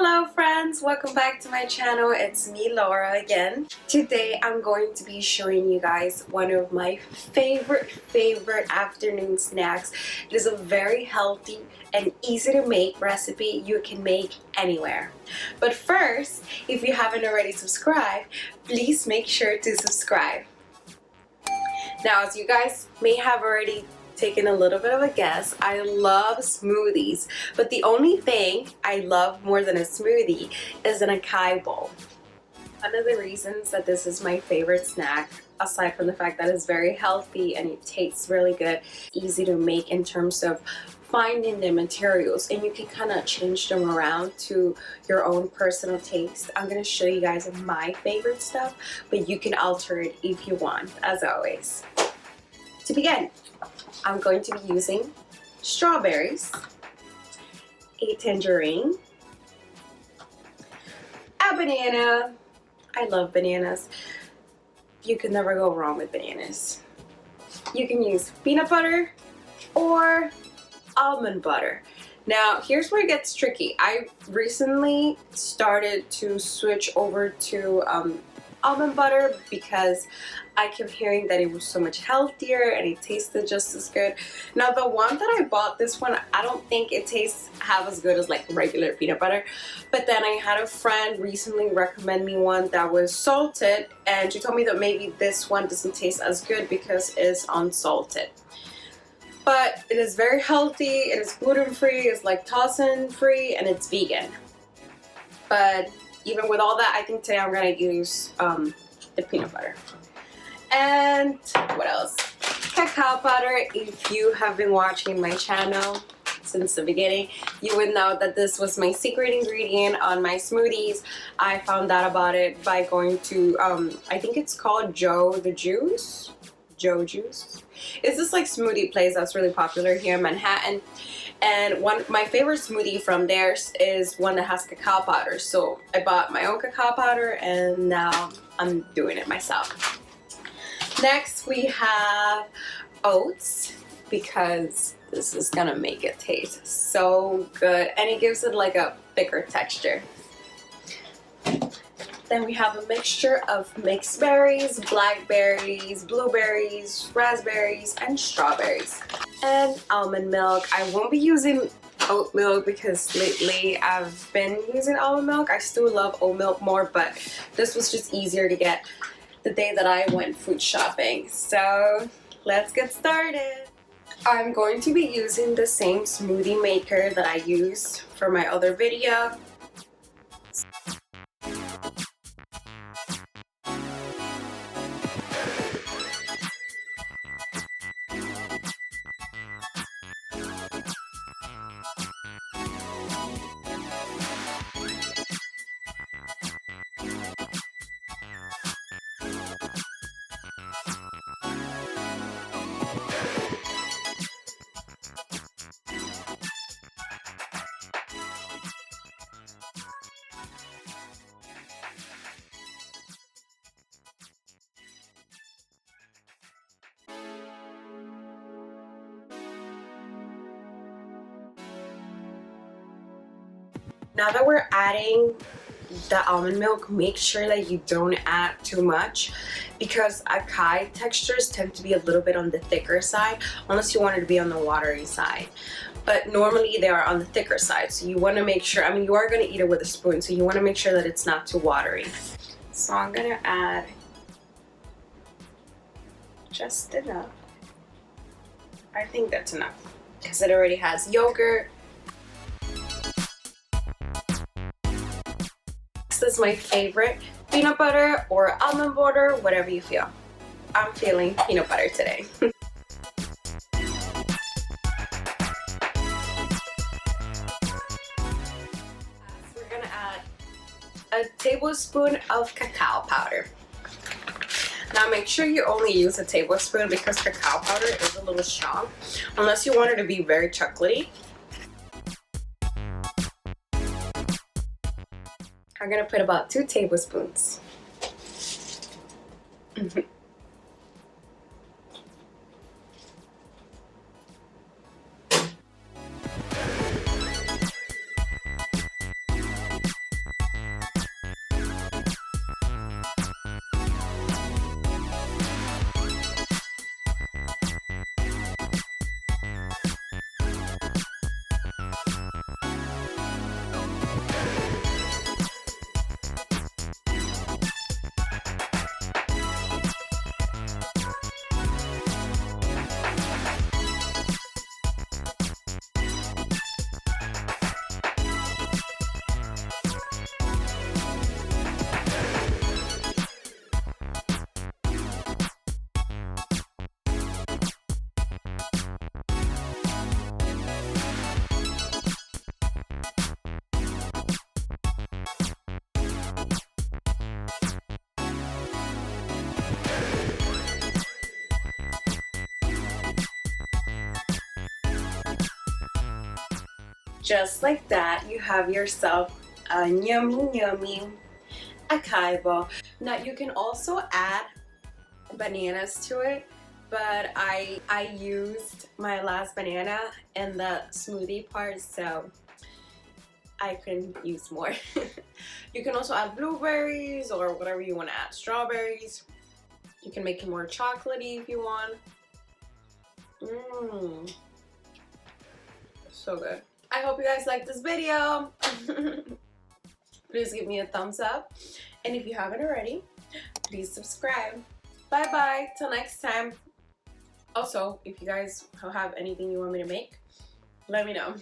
Hello friends, welcome back to my channel. It's me, Laura, again. Today I'm going to be showing you guys one of my favorite afternoon snacks. It is a very healthy and easy to make recipe you can make anywhere. But first, if you haven't already subscribed, please make sure to subscribe. Now, as you guys may have already taken a little bit of a guess, I love smoothies, but the only thing I love more than a smoothie is an acai bowl. One of the reasons that this is my favorite snack, aside from the fact that it's very healthy and it tastes really good, easy to make in terms of finding the materials, and you can kind of change them around to your own personal taste. I'm going to show you guys my favorite stuff, but you can alter it if you want, as always. To begin, I'm going to be using strawberries, a tangerine, a banana. I love bananas. You can never go wrong with bananas. You can use peanut butter or almond butter. Now, here's where it gets tricky. I recently started to switch over to almond butter because I kept hearing that it was so much healthier and it tasted just as good. Now, the one that I bought, this one, I don't think it tastes half as good as like regular peanut butter. But then I had a friend recently recommend me one that was salted, and she told me that maybe this one doesn't taste as good because it's unsalted. But it is very healthy, it is gluten-free, it's lactose-free, and it's vegan. But even with all that, I think today I'm gonna use the peanut butter. And what else? Cacao powder. If you have been watching my channel since the beginning, you would know that this was my secret ingredient on my smoothies. I found out about it by going to, I think it's called Joe Juice. It's this like smoothie place that's really popular here in Manhattan. And my favorite smoothie from theirs is one that has cacao powder. So I bought my own cacao powder and now I'm doing it myself. Next we have oats, because this is gonna make it taste so good and it gives it like a thicker texture. Then we have a mixture of mixed berries, blackberries, blueberries, raspberries, and strawberries. And almond milk. I won't be using oat milk because lately I've been using almond milk. I still love oat milk more, but this was just easier to get the day that I went food shopping. So let's get started. I'm going to be using the same smoothie maker that I used for my other video. Now that we're adding the almond milk, make sure that you don't add too much, because acai textures tend to be a little bit on the thicker side, unless you want it to be on the watery side. But normally they are on the thicker side, so you want to make sure, I mean, you are going to eat it with a spoon, so you want to make sure that it's not too watery. So I'm going to add just enough. I think that's enough because it already has yogurt. This is my favorite, peanut butter or almond butter, whatever you feel. I'm feeling peanut butter today. We're gonna add a tablespoon of cacao powder. Now make sure you only use a tablespoon because cacao powder is a little strong, unless you want it to be very chocolatey. I'm gonna put about 2 tablespoons. just like that, you have yourself a yummy acai bowl. Now you can also add bananas to it, but I used my last banana in the smoothie part, so I can use more. You can also add blueberries or whatever you want to add, strawberries. You can make it more chocolatey if you want. So good. I hope you guys liked this video. Please give me a thumbs up, and if you haven't already, please subscribe. Bye bye, till next time. Also, if you guys have anything you want me to make, let me know.